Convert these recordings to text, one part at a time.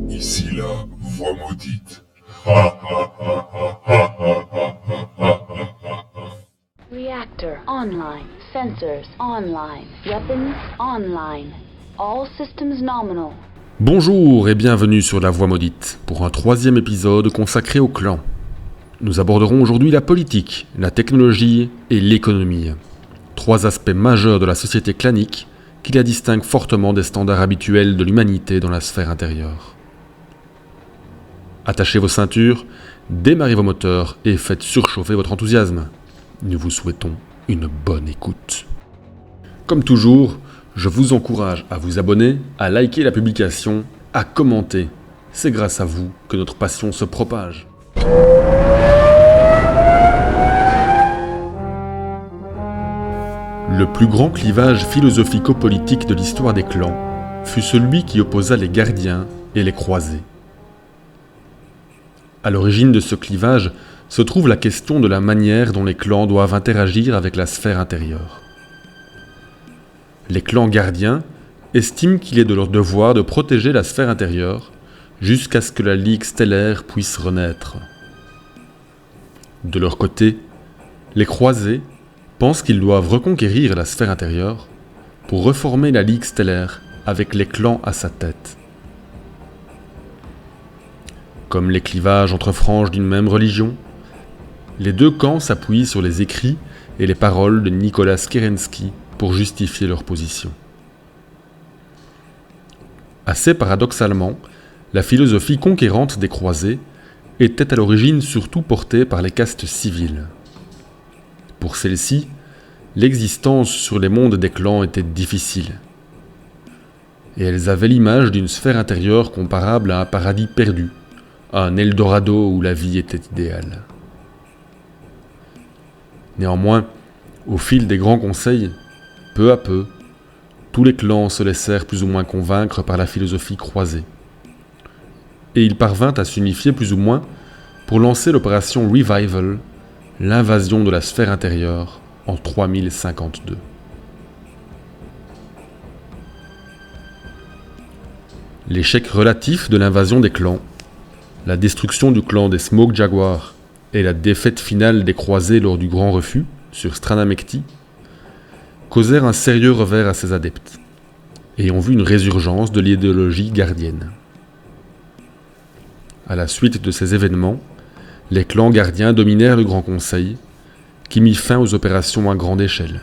Ici la voix maudite. Ha ha ha ha ha ha ha ha ha. Reactor online. Sensors online. Weapons online. All systems nominal. Bonjour et bienvenue sur La Voix Maudite, pour un troisième épisode consacré au clan. Nous aborderons aujourd'hui la politique, la technologie et l'économie. Trois aspects majeurs de la société clanique qui la distinguent fortement des standards habituels de l'humanité dans la sphère intérieure. Attachez vos ceintures, démarrez vos moteurs et faites surchauffer votre enthousiasme. Nous vous souhaitons une bonne écoute. Comme toujours, je vous encourage à vous abonner, à liker la publication, à commenter. C'est grâce à vous que notre passion se propage. Le plus grand clivage philosophico-politique de l'histoire des clans fut celui qui opposa les gardiens et les croisés. À l'origine de ce clivage se trouve la question de la manière dont les clans doivent interagir avec la sphère intérieure. Les clans gardiens estiment qu'il est de leur devoir de protéger la sphère intérieure jusqu'à ce que la Ligue stellaire puisse renaître. De leur côté, les croisés pensent qu'ils doivent reconquérir la sphère intérieure pour reformer la Ligue stellaire avec les clans à sa tête. Comme les clivages entre franges d'une même religion, les deux camps s'appuient sur les écrits et les paroles de Nicolas Kerensky pour justifier leur position. Assez paradoxalement, la philosophie conquérante des croisés était à l'origine surtout portée par les castes civiles. Pour celles-ci, l'existence sur les mondes des clans était difficile. Et elles avaient l'image d'une sphère intérieure comparable à un paradis perdu, à un Eldorado où la vie était idéale. Néanmoins, au fil des grands conseils, peu à peu, tous les clans se laissèrent plus ou moins convaincre par la philosophie croisée. Et ils parvinrent à s'unifier plus ou moins pour lancer l'opération Revival, l'invasion de la sphère intérieure, en 3052. L'échec relatif de l'invasion des clans, la destruction du clan des Smoke Jaguars et la défaite finale des croisés lors du Grand Refus, sur Stranamekti, causèrent un sérieux revers à ses adeptes, et ont vu une résurgence de l'idéologie gardienne. À la suite de ces événements, les clans gardiens dominèrent le Grand Conseil, qui mit fin aux opérations à grande échelle.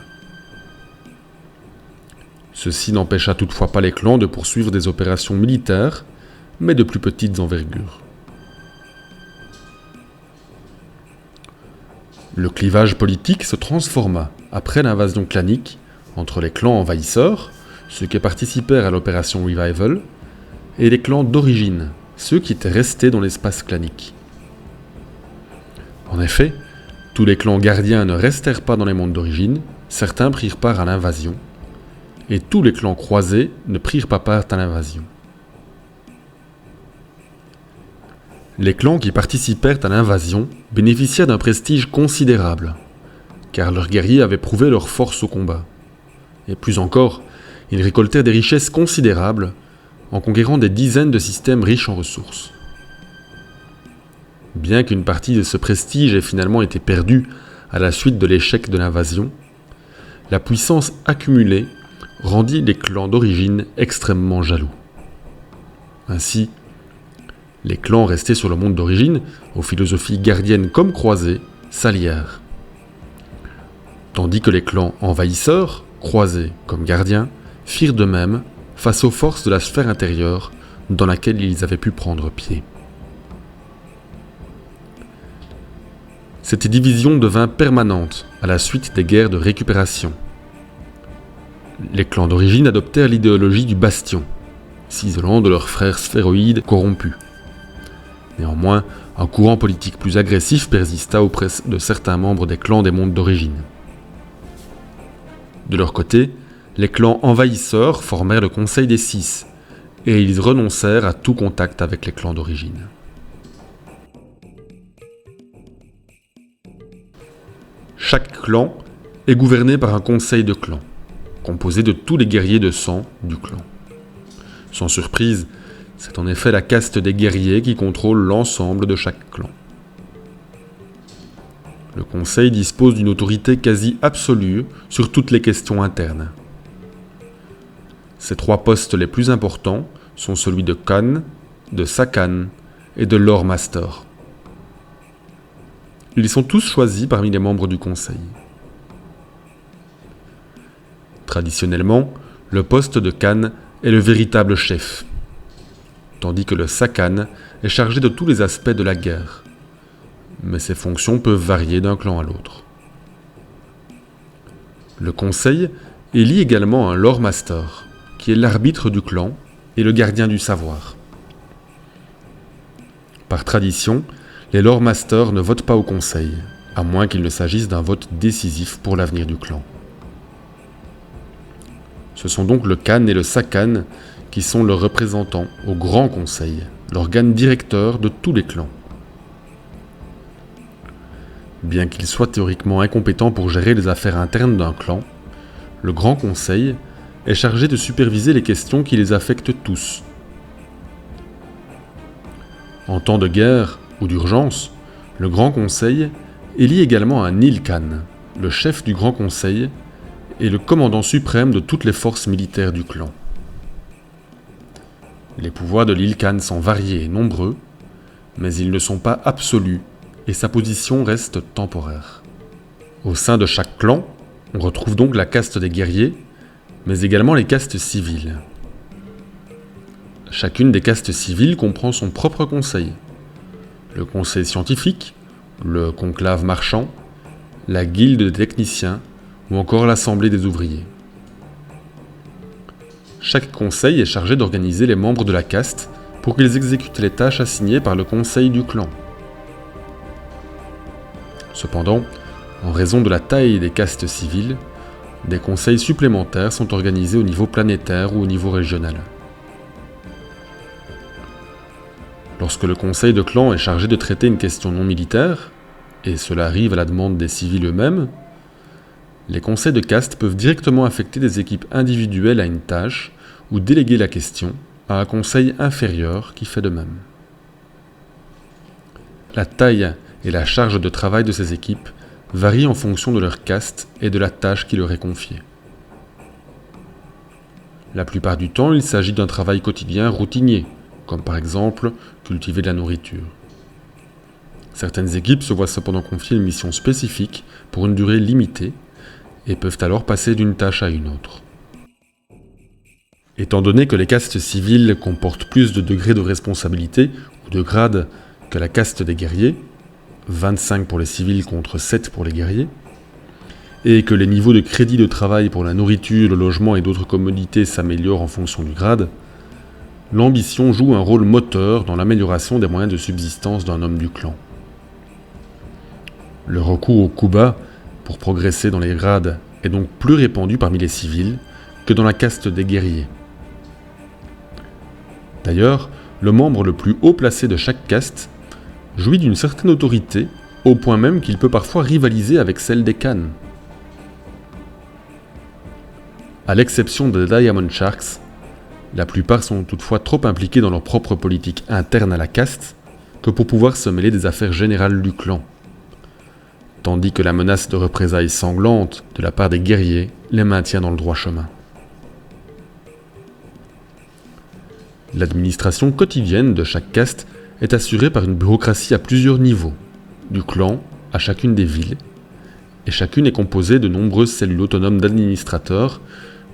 Ceci n'empêcha toutefois pas les clans de poursuivre des opérations militaires, mais de plus petites envergures. Le clivage politique se transforma après l'invasion clanique entre les clans envahisseurs, ceux qui participèrent à l'opération Revival, et les clans d'origine, ceux qui étaient restés dans l'espace clanique. En effet, tous les clans gardiens ne restèrent pas dans les mondes d'origine, certains prirent part à l'invasion, et tous les clans croisés ne prirent pas part à l'invasion. Les clans qui participèrent à l'invasion bénéficiaient d'un prestige considérable, car leurs guerriers avaient prouvé leur force au combat. Et plus encore, ils récoltèrent des richesses considérables en conquérant des dizaines de systèmes riches en ressources. Bien qu'une partie de ce prestige ait finalement été perdue à la suite de l'échec de l'invasion, la puissance accumulée rendit les clans d'origine extrêmement jaloux. Ainsi, les clans restés sur le monde d'origine, aux philosophies gardiennes comme croisées, s'allièrent. Tandis que les clans envahisseurs, croisés comme gardiens, firent de même face aux forces de la sphère intérieure dans laquelle ils avaient pu prendre pied. Cette division devint permanente à la suite des guerres de récupération. Les clans d'origine adoptèrent l'idéologie du bastion, s'isolant de leurs frères sphéroïdes corrompus. Néanmoins, un courant politique plus agressif persista auprès de certains membres des clans des mondes d'origine. De leur côté, les clans envahisseurs formèrent le Conseil des Six, et ils renoncèrent à tout contact avec les clans d'origine. Chaque clan est gouverné par un conseil de clan, composé de tous les guerriers de sang du clan. Sans surprise, C'est en effet la caste des guerriers qui contrôle l'ensemble de chaque clan. Le conseil dispose d'une autorité quasi absolue sur toutes les questions internes. Ces 3 postes les plus importants sont celui de Khan, de Sakan et de Lore Master. Ils sont tous choisis parmi les membres du conseil. Traditionnellement, le poste de Khan est le véritable chef, tandis que le Sakan est chargé de tous les aspects de la guerre. Mais ses fonctions peuvent varier d'un clan à l'autre. Le conseil élit également un Lore Master, qui est l'arbitre du clan et le gardien du savoir. Par tradition, les Lore Masters ne votent pas au conseil, à moins qu'il ne s'agisse d'un vote décisif pour l'avenir du clan. Ce sont donc le Khan et le Sakan qui sont leurs représentants au Grand Conseil, l'organe directeur de tous les clans. Bien qu'il soit théoriquement incompétent pour gérer les affaires internes d'un clan, le Grand Conseil est chargé de superviser les questions qui les affectent tous. En temps de guerre ou d'urgence, le Grand Conseil élit également un Nilkhan, le chef du Grand Conseil et le commandant suprême de toutes les forces militaires du clan. Les pouvoirs de l'Ilkhan sont variés et nombreux, mais ils ne sont pas absolus et sa position reste temporaire. Au sein de chaque clan, on retrouve donc la caste des guerriers, mais également les castes civiles. Chacune des castes civiles comprend son propre conseil. Le conseil scientifique, le conclave marchand, la guilde des techniciens ou encore l'assemblée des ouvriers. Chaque conseil est chargé d'organiser les membres de la caste pour qu'ils exécutent les tâches assignées par le conseil du clan. Cependant, en raison de la taille des castes civiles, des conseils supplémentaires sont organisés au niveau planétaire ou au niveau régional. Lorsque le conseil de clan est chargé de traiter une question non militaire, et cela arrive à la demande des civils eux-mêmes, les conseils de caste peuvent directement affecter des équipes individuelles à une tâche ou déléguer la question à un conseil inférieur qui fait de même. La taille et la charge de travail de ces équipes varient en fonction de leur caste et de la tâche qui leur est confiée. La plupart du temps, il s'agit d'un travail quotidien routinier, comme par exemple cultiver de la nourriture. Certaines équipes se voient cependant confier une mission spécifique pour une durée limitée et peuvent alors passer d'une tâche à une autre. Étant donné que les castes civiles comportent plus de degrés de responsabilité ou de grades que la caste des guerriers, 25 pour les civils contre 7 pour les guerriers, et que les niveaux de crédit de travail pour la nourriture, le logement et d'autres commodités s'améliorent en fonction du grade, l'ambition joue un rôle moteur dans l'amélioration des moyens de subsistance d'un homme du clan. Le recours au coup bas pour progresser dans les grades est donc plus répandu parmi les civils que dans la caste des guerriers. D'ailleurs, le membre le plus haut placé de chaque caste jouit d'une certaine autorité, au point même qu'il peut parfois rivaliser avec celle des Khans. À l'exception des Diamond Sharks, la plupart sont toutefois trop impliqués dans leur propre politique interne à la caste que pour pouvoir se mêler des affaires générales du clan, tandis que la menace de représailles sanglantes de la part des guerriers les maintient dans le droit chemin. L'administration quotidienne de chaque caste est assurée par une bureaucratie à plusieurs niveaux, du clan à chacune des villes, et chacune est composée de nombreuses cellules autonomes d'administrateurs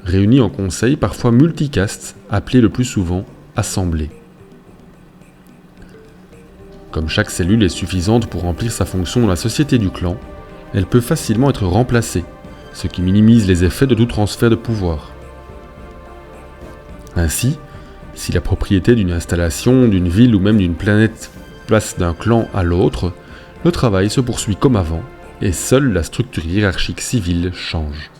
réunis en conseils parfois multicastes, appelés le plus souvent assemblées. Comme chaque cellule est suffisante pour remplir sa fonction dans la société du clan, elle peut facilement être remplacée, ce qui minimise les effets de tout transfert de pouvoir. Ainsi, si la propriété d'une installation, d'une ville ou même d'une planète passe d'un clan à l'autre, le travail se poursuit comme avant, et seule la structure hiérarchique civile change.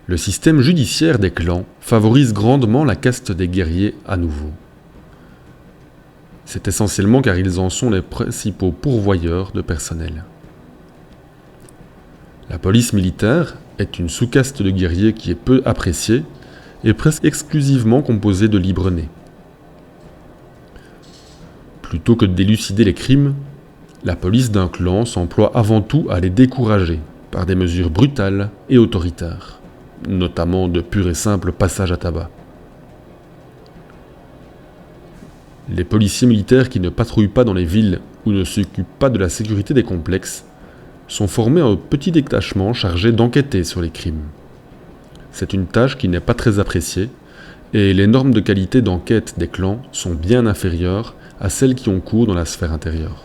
Le système judiciaire des clans favorise grandement la caste des guerriers à nouveau. C'est essentiellement car ils en sont les principaux pourvoyeurs de personnel. La police militaire est une sous-caste de guerriers qui est peu appréciée et presque exclusivement composée de libres-nés. Plutôt que d'élucider les crimes, la police d'un clan s'emploie avant tout à les décourager par des mesures brutales et autoritaires, notamment de pur et simple passage à tabac. Les policiers militaires qui ne patrouillent pas dans les villes ou ne s'occupent pas de la sécurité des complexes sont formés en petits détachements chargés d'enquêter sur les crimes. C'est une tâche qui n'est pas très appréciée et les normes de qualité d'enquête des clans sont bien inférieures à celles qui ont cours dans la sphère intérieure.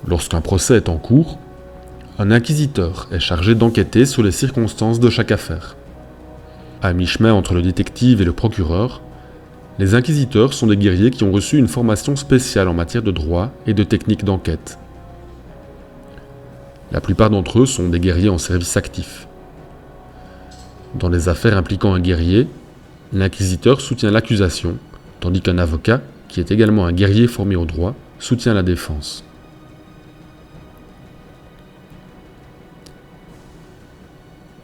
Lorsqu'un procès est en cours, un inquisiteur est chargé d'enquêter sur les circonstances de chaque affaire. À mi-chemin entre le détective et le procureur, les inquisiteurs sont des guerriers qui ont reçu une formation spéciale en matière de droit et de techniques d'enquête. La plupart d'entre eux sont des guerriers en service actif. Dans les affaires impliquant un guerrier, l'inquisiteur soutient l'accusation, tandis qu'un avocat, qui est également un guerrier formé au droit, soutient la défense.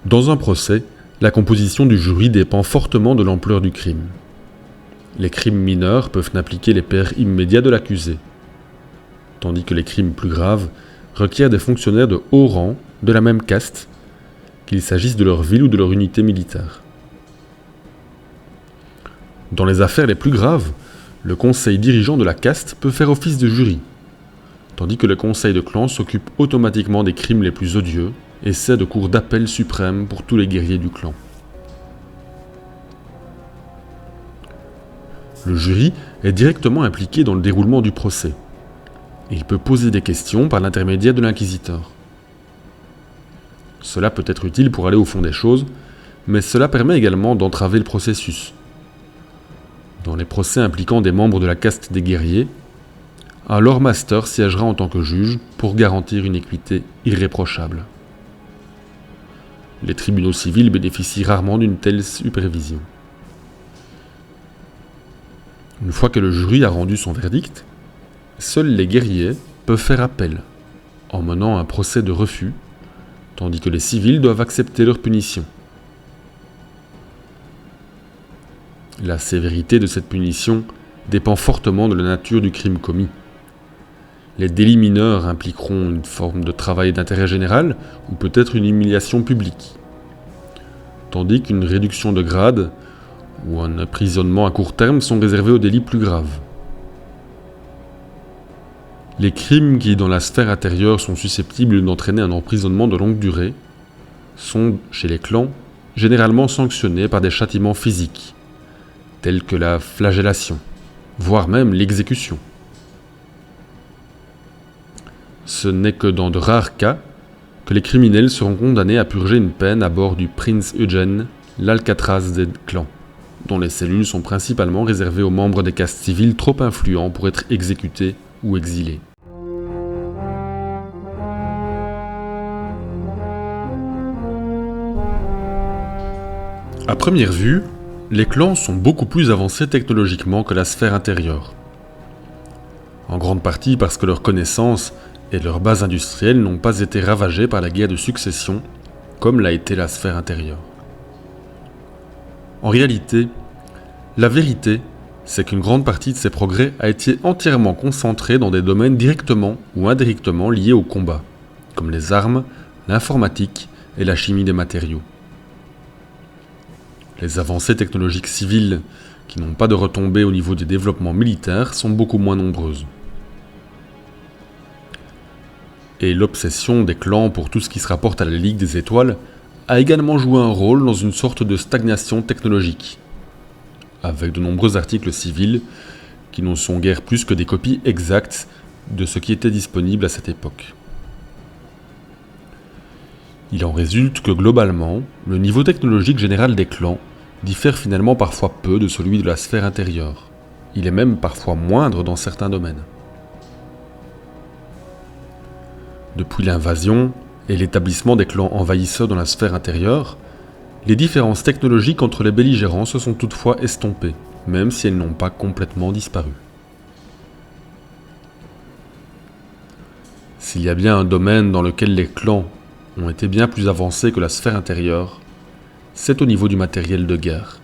Dans un procès, la composition du jury dépend fortement de l'ampleur du crime. Les crimes mineurs peuvent n'impliquer les pairs immédiats de l'accusé, tandis que les crimes plus graves requièrent des fonctionnaires de haut rang de la même caste, qu'il s'agisse de leur ville ou de leur unité militaire. Dans les affaires les plus graves, le conseil dirigeant de la caste peut faire office de jury, tandis que le conseil de clan s'occupe automatiquement des crimes les plus odieux et sert de cour d'appel suprême pour tous les guerriers du clan. Le jury est directement impliqué dans le déroulement du procès. Il peut poser des questions par l'intermédiaire de l'inquisiteur. Cela peut être utile pour aller au fond des choses, mais cela permet également d'entraver le processus. Dans les procès impliquant des membres de la caste des guerriers, un Lord Master siégera en tant que juge pour garantir une équité irréprochable. Les tribunaux civils bénéficient rarement d'une telle supervision. Une fois que le jury a rendu son verdict, seuls les guerriers peuvent faire appel, en menant un procès de refus, tandis que les civils doivent accepter leur punition. La sévérité de cette punition dépend fortement de la nature du crime commis. Les délits mineurs impliqueront une forme de travail d'intérêt général ou peut-être une humiliation publique, tandis qu'une réduction de grade ou un emprisonnement à court terme sont réservés aux délits plus graves. Les crimes qui, dans la sphère intérieure, sont susceptibles d'entraîner un emprisonnement de longue durée sont, chez les clans, généralement sanctionnés par des châtiments physiques, tels que la flagellation, voire même l'exécution. Ce n'est que dans de rares cas que les criminels seront condamnés à purger une peine à bord du Prince Eugène, l'Alcatraz des clans, dont les cellules sont principalement réservées aux membres des castes civiles trop influents pour être exécutés ou exilés. À première vue, les clans sont beaucoup plus avancés technologiquement que la sphère intérieure. En grande partie parce que leurs connaissances et leurs bases industrielles n'ont pas été ravagées par la guerre de succession, comme l'a été la sphère intérieure. En réalité, la vérité, c'est qu'une grande partie de ces progrès a été entièrement concentrée dans des domaines directement ou indirectement liés au combat, comme les armes, l'informatique et la chimie des matériaux. Les avancées technologiques civiles, qui n'ont pas de retombées au niveau des développements militaires, sont beaucoup moins nombreuses. Et l'obsession des clans pour tout ce qui se rapporte à la Ligue des Étoiles a également joué un rôle dans une sorte de stagnation technologique, avec de nombreux articles civils qui ne sont guère plus que des copies exactes de ce qui était disponible à cette époque. Il en résulte que globalement, le niveau technologique général des clans diffère finalement parfois peu de celui de la sphère intérieure. Il est même parfois moindre dans certains domaines. Depuis l'invasion et l'établissement des clans envahisseurs dans la sphère intérieure, les différences technologiques entre les belligérants se sont toutefois estompées, même si elles n'ont pas complètement disparu. S'il y a bien un domaine dans lequel les clans ont été bien plus avancés que la sphère intérieure, c'est au niveau du matériel de guerre.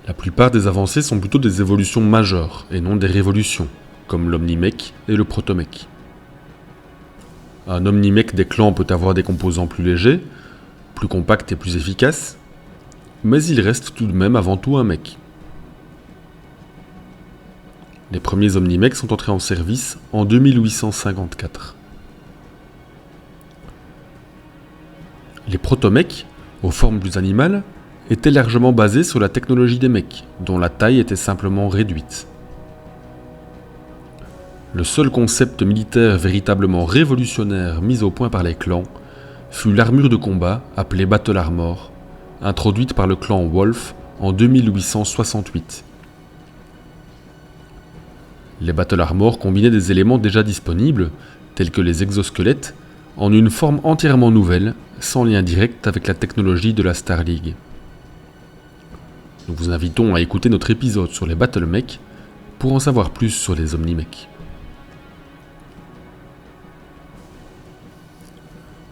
La plupart des avancées sont plutôt des évolutions majeures et non des révolutions, comme l'Omnimech et le Protomech. Un Omnimech des clans peut avoir des composants plus légers, plus compacts et plus efficaces, mais il reste tout de même avant tout un mech. Les premiers Omnimechs sont entrés en service en 2854. Les protomechs, aux formes plus animales, étaient largement basés sur la technologie des mechs, dont la taille était simplement réduite. Le seul concept militaire véritablement révolutionnaire mis au point par les clans fut l'armure de combat appelée Battle Armor, introduite par le clan Wolf en 2868. Les Battle Armor combinaient des éléments déjà disponibles, tels que les exosquelettes, en une forme entièrement nouvelle, sans lien direct avec la technologie de la Star League. Nous vous invitons à écouter notre épisode sur les Battle Mech pour en savoir plus sur les Omnimech.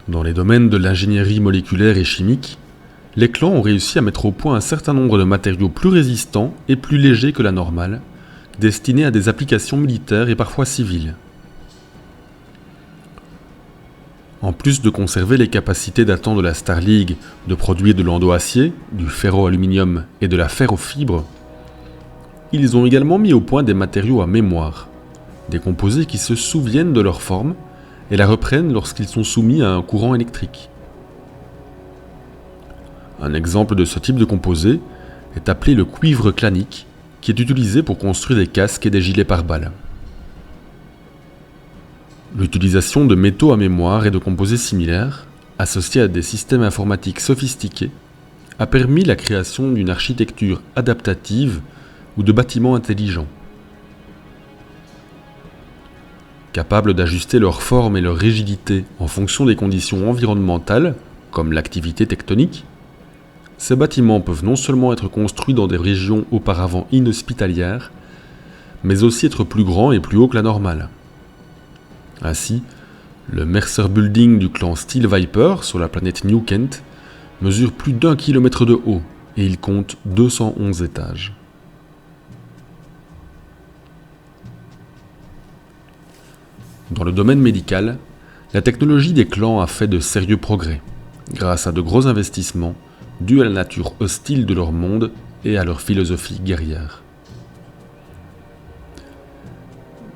Dans les domaines de l'ingénierie moléculaire et chimique, les clans ont réussi à mettre au point un certain nombre de matériaux plus résistants et plus légers que la normale, destinés à des applications militaires et parfois civiles. En plus de conserver les capacités datant de la Star League de produire de l'endoacier, du ferro-aluminium et de la ferrofibre, ils ont également mis au point des matériaux à mémoire, des composés qui se souviennent de leur forme et la reprennent lorsqu'ils sont soumis à un courant électrique. Un exemple de ce type de composé est appelé le cuivre clanique, qui est utilisé pour construire des casques et des gilets pare-balles. L'utilisation de métaux à mémoire et de composés similaires, associés à des systèmes informatiques sophistiqués, a permis la création d'une architecture adaptative ou de bâtiments intelligents. Capables d'ajuster leur forme et leur rigidité en fonction des conditions environnementales, comme l'activité tectonique, ces bâtiments peuvent non seulement être construits dans des régions auparavant inhospitalières, mais aussi être plus grands et plus hauts que la normale. Ainsi, le Mercer Building du clan Steel Viper sur la planète New Kent mesure plus d'1 km de haut et il compte 211 étages. Dans le domaine médical, la technologie des clans a fait de sérieux progrès, grâce à de gros investissements dus à la nature hostile de leur monde et à leur philosophie guerrière.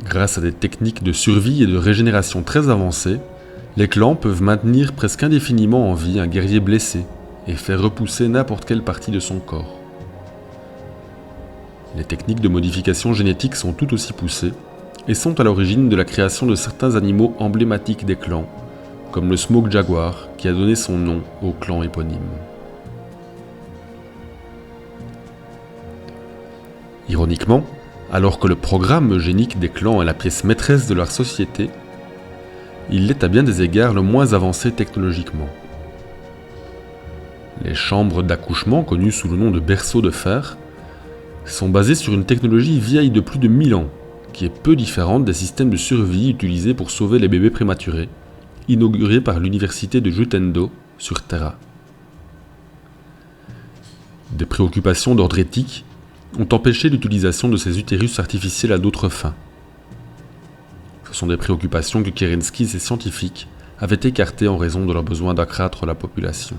Grâce à des techniques de survie et de régénération très avancées, les clans peuvent maintenir presque indéfiniment en vie un guerrier blessé et faire repousser n'importe quelle partie de son corps. Les techniques de modification génétique sont tout aussi poussées et sont à l'origine de la création de certains animaux emblématiques des clans, comme le Smoke Jaguar qui a donné son nom au clan éponyme. Ironiquement, alors que le programme eugénique des clans est la pièce maîtresse de leur société, il l'est à bien des égards le moins avancé technologiquement. Les chambres d'accouchement, connues sous le nom de berceaux de fer, sont basées sur une technologie vieille de plus de 1000 ans, qui est peu différente des systèmes de survie utilisés pour sauver les bébés prématurés, inaugurés par l'université de Jutendo sur Terra. Des préoccupations d'ordre éthique ont empêché l'utilisation de ces utérus artificiels à d'autres fins. Ce sont des préoccupations que Kerensky et ses scientifiques avaient écartées en raison de leur besoin d'accroître la population.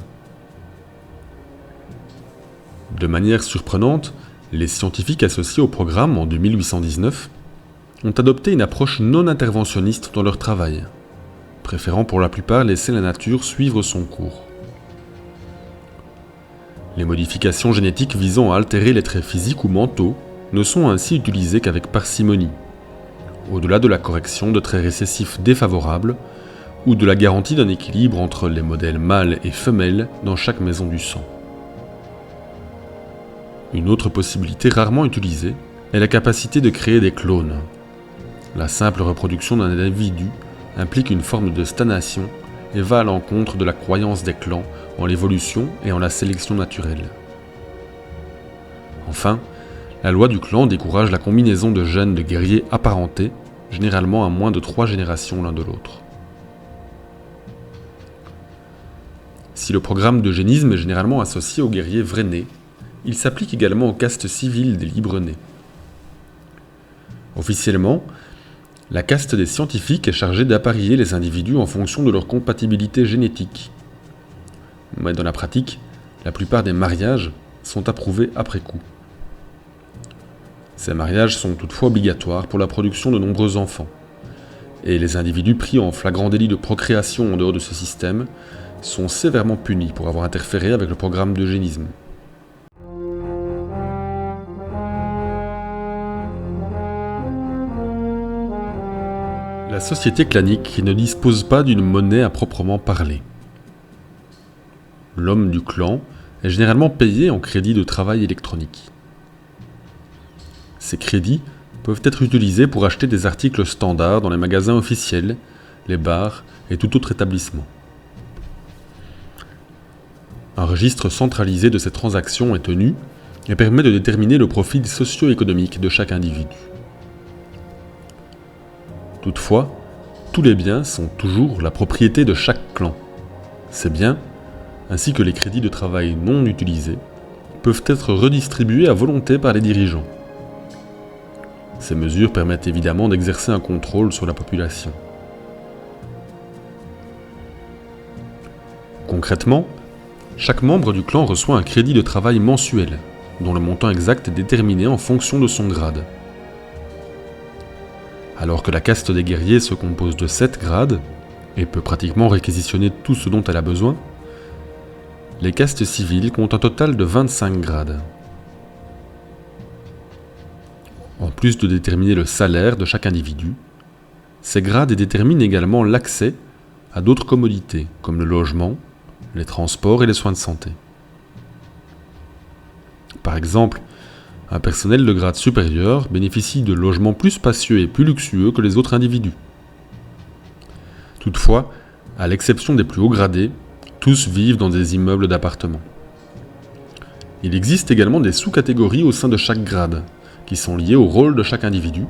De manière surprenante, les scientifiques associés au programme en 2819 ont adopté une approche non interventionniste dans leur travail, préférant pour la plupart laisser la nature suivre son cours. Les modifications génétiques visant à altérer les traits physiques ou mentaux ne sont ainsi utilisées qu'avec parcimonie, au-delà de la correction de traits récessifs défavorables ou de la garantie d'un équilibre entre les modèles mâles et femelles dans chaque maison du sang. Une autre possibilité rarement utilisée est la capacité de créer des clones. La simple reproduction d'un individu implique une forme de stanation et va à l'encontre de la croyance des clans en l'évolution et en la sélection naturelle. Enfin, la loi du clan décourage la combinaison de gènes de guerriers apparentés généralement à moins de 3 générations l'un de l'autre. Si le programme d'eugénisme est généralement associé aux guerriers vrais-nés, il s'applique également aux castes civiles des libres-nés. Officiellement, la caste des scientifiques est chargée d'apparier les individus en fonction de leur compatibilité génétique. Mais dans la pratique, la plupart des mariages sont approuvés après coup. Ces mariages sont toutefois obligatoires pour la production de nombreux enfants, et les individus pris en flagrant délit de procréation en dehors de ce système sont sévèrement punis pour avoir interféré avec le programme d'eugénisme. La société clanique ne dispose pas d'une monnaie à proprement parler. L'homme du clan est généralement payé en crédits de travail électronique. Ces crédits peuvent être utilisés pour acheter des articles standards dans les magasins officiels, les bars et tout autre établissement. Un registre centralisé de ces transactions est tenu et permet de déterminer le profil socio-économique de chaque individu. Toutefois, tous les biens sont toujours la propriété de chaque clan. Ces biens, ainsi que les crédits de travail non utilisés, peuvent être redistribués à volonté par les dirigeants. Ces mesures permettent évidemment d'exercer un contrôle sur la population. Concrètement, chaque membre du clan reçoit un crédit de travail mensuel, dont le montant exact est déterminé en fonction de son grade. Alors que la caste des guerriers se compose de 7 grades, et peut pratiquement réquisitionner tout ce dont elle a besoin, les castes civiles comptent un total de 25 grades. En plus de déterminer le salaire de chaque individu, ces grades déterminent également l'accès à d'autres commodités, comme le logement, les transports et les soins de santé. Par exemple, un personnel de grade supérieur bénéficie de logements plus spacieux et plus luxueux que les autres individus. Toutefois, à l'exception des plus hauts gradés, tous vivent dans des immeubles d'appartements. Il existe également des sous-catégories au sein de chaque grade, qui sont liées au rôle de chaque individu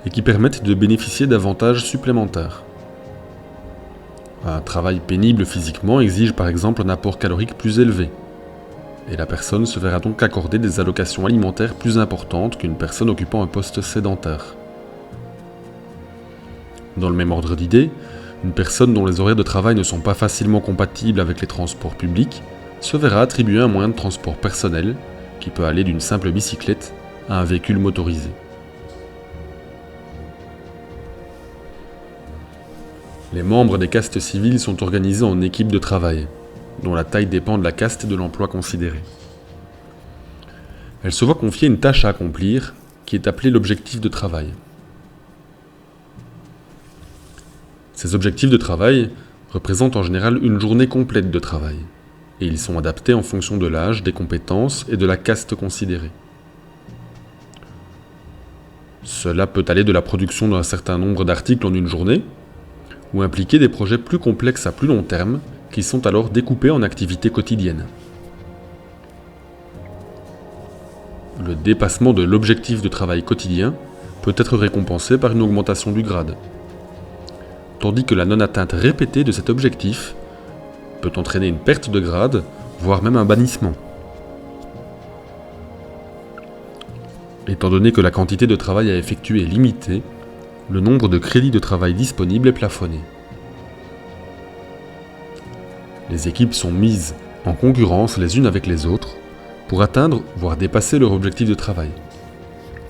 et qui permettent de bénéficier d'avantages supplémentaires. Un travail pénible physiquement exige par exemple un apport calorique plus élevé, et la personne se verra donc accorder des allocations alimentaires plus importantes qu'une personne occupant un poste sédentaire. Dans le même ordre d'idées, une personne dont les horaires de travail ne sont pas facilement compatibles avec les transports publics se verra attribuer un moyen de transport personnel qui peut aller d'une simple bicyclette à un véhicule motorisé. Les membres des castes civiles sont organisés en équipes de travail, dont la taille dépend de la caste et de l'emploi considéré. Elles se voient confier une tâche à accomplir, qui est appelée l'objectif de travail. Ces objectifs de travail représentent en général une journée complète de travail, et ils sont adaptés en fonction de l'âge, des compétences et de la caste considérée. Cela peut aller de la production d'un certain nombre d'articles en une journée, ou impliquer des projets plus complexes à plus long terme, qui sont alors découpés en activités quotidiennes. Le dépassement de l'objectif de travail quotidien peut être récompensé par une augmentation du grade, tandis que la non-atteinte répétée de cet objectif peut entraîner une perte de grade, voire même un bannissement. Étant donné que la quantité de travail à effectuer est limitée, le nombre de crédits de travail disponibles est plafonné. Les équipes sont mises en concurrence les unes avec les autres pour atteindre, voire dépasser leur objectif de travail.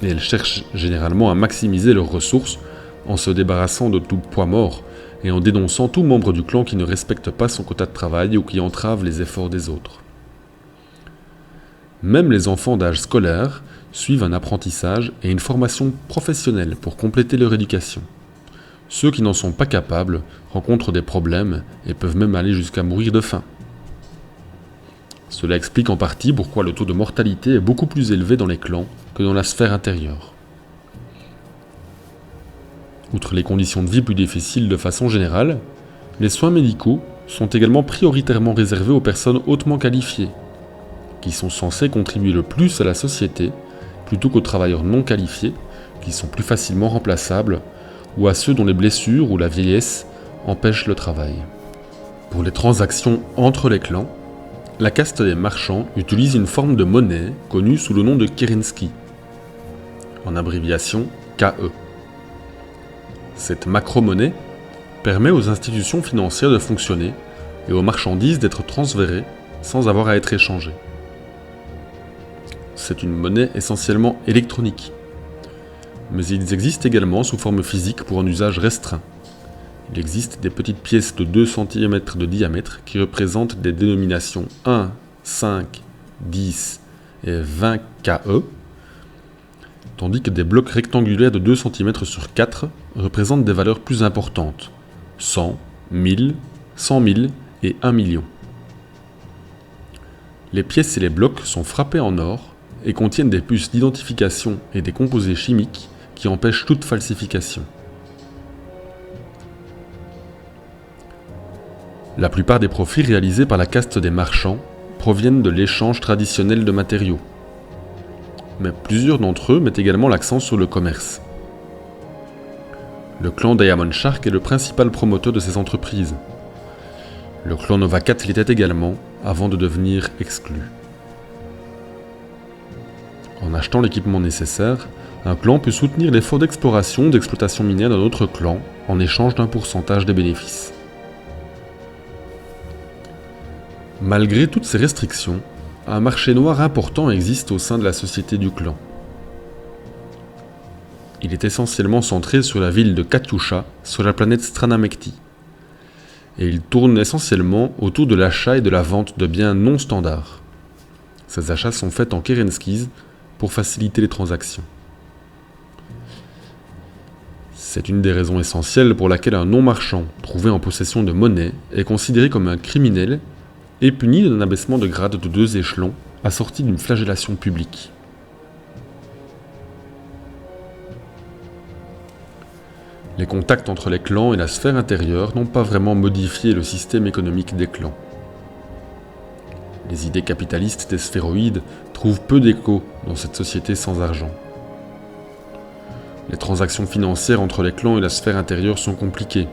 Et elles cherchent généralement à maximiser leurs ressources en se débarrassant de tout poids mort et en dénonçant tout membre du clan qui ne respecte pas son quota de travail ou qui entrave les efforts des autres. Même les enfants d'âge scolaire suivent un apprentissage et une formation professionnelle pour compléter leur éducation. Ceux qui n'en sont pas capables rencontrent des problèmes et peuvent même aller jusqu'à mourir de faim. Cela explique en partie pourquoi le taux de mortalité est beaucoup plus élevé dans les clans que dans la sphère intérieure. Outre les conditions de vie plus difficiles de façon générale, les soins médicaux sont également prioritairement réservés aux personnes hautement qualifiées, qui sont censées contribuer le plus à la société, plutôt qu'aux travailleurs non qualifiés, qui sont plus facilement remplaçables ou à ceux dont les blessures ou la vieillesse empêchent le travail. Pour les transactions entre les clans, la caste des marchands utilise une forme de monnaie connue sous le nom de Kerensky, en abréviation KE. Cette macro-monnaie permet aux institutions financières de fonctionner et aux marchandises d'être transférées sans avoir à être échangées. C'est une monnaie essentiellement électronique, mais ils existent également sous forme physique pour un usage restreint. Il existe des petites pièces de 2 cm de diamètre qui représentent des dénominations 1, 5, 10 et 20 KE, tandis que des blocs rectangulaires de 2 cm sur 4 représentent des valeurs plus importantes, 100, 1000, 100 000 et 1 million. Les pièces et les blocs sont frappés en or et contiennent des puces d'identification et des composés chimiques qui empêchent toute falsification. La plupart des profits réalisés par la caste des marchands proviennent de l'échange traditionnel de matériaux. Mais plusieurs d'entre eux mettent également l'accent sur le commerce. Le clan Diamond Shark est le principal promoteur de ces entreprises. Le clan Nova 4 l'était également, avant de devenir exclu. En achetant l'équipement nécessaire, un clan peut soutenir l'effort d'exploration ou d'exploitation minière d'un autre clan en échange d'un pourcentage des bénéfices. Malgré toutes ces restrictions, un marché noir important existe au sein de la société du clan. Il est essentiellement centré sur la ville de Katyusha, sur la planète Stranamekti. Et il tourne essentiellement autour de l'achat et de la vente de biens non standards. Ces achats sont faits en Kerenskys pour faciliter les transactions. C'est une des raisons essentielles pour laquelle un non-marchand trouvé en possession de monnaie est considéré comme un criminel et puni d'un abaissement de grade de 2 échelons, assorti d'une flagellation publique. Les contacts entre les clans et la sphère intérieure n'ont pas vraiment modifié le système économique des clans. Les idées capitalistes des sphéroïdes trouvent peu d'écho dans cette société sans argent. Les transactions financières entre les clans et la sphère intérieure sont compliquées.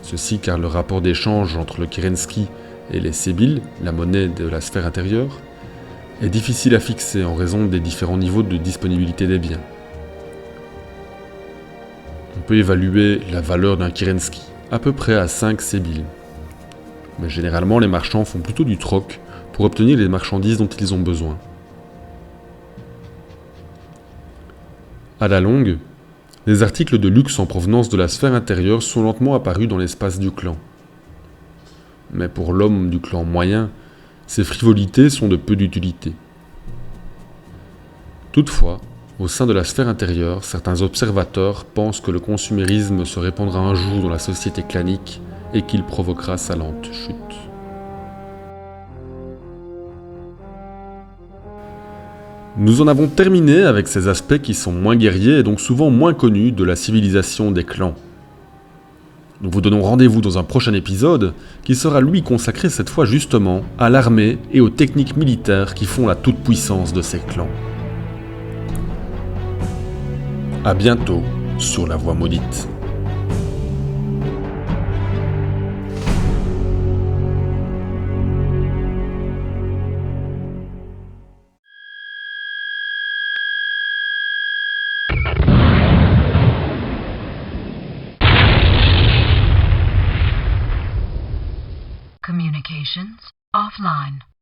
Ceci car le rapport d'échange entre le Kerensky et les sébiles, la monnaie de la sphère intérieure, est difficile à fixer en raison des différents niveaux de disponibilité des biens. On peut évaluer la valeur d'un Kerensky à peu près à 5 sébiles. Mais généralement, les marchands font plutôt du troc pour obtenir les marchandises dont ils ont besoin. À la longue, les articles de luxe en provenance de la sphère intérieure sont lentement apparus dans l'espace du clan. Mais pour l'homme du clan moyen, ces frivolités sont de peu d'utilité. Toutefois, au sein de la sphère intérieure, certains observateurs pensent que le consumérisme se répandra un jour dans la société clanique et qu'il provoquera sa lente chute. Nous en avons terminé avec ces aspects qui sont moins guerriers et donc souvent moins connus de la civilisation des clans. Nous vous donnons rendez-vous dans un prochain épisode qui sera lui consacré cette fois justement à l'armée et aux techniques militaires qui font la toute-puissance de ces clans. A bientôt sur la Voie Maudite. Communications offline.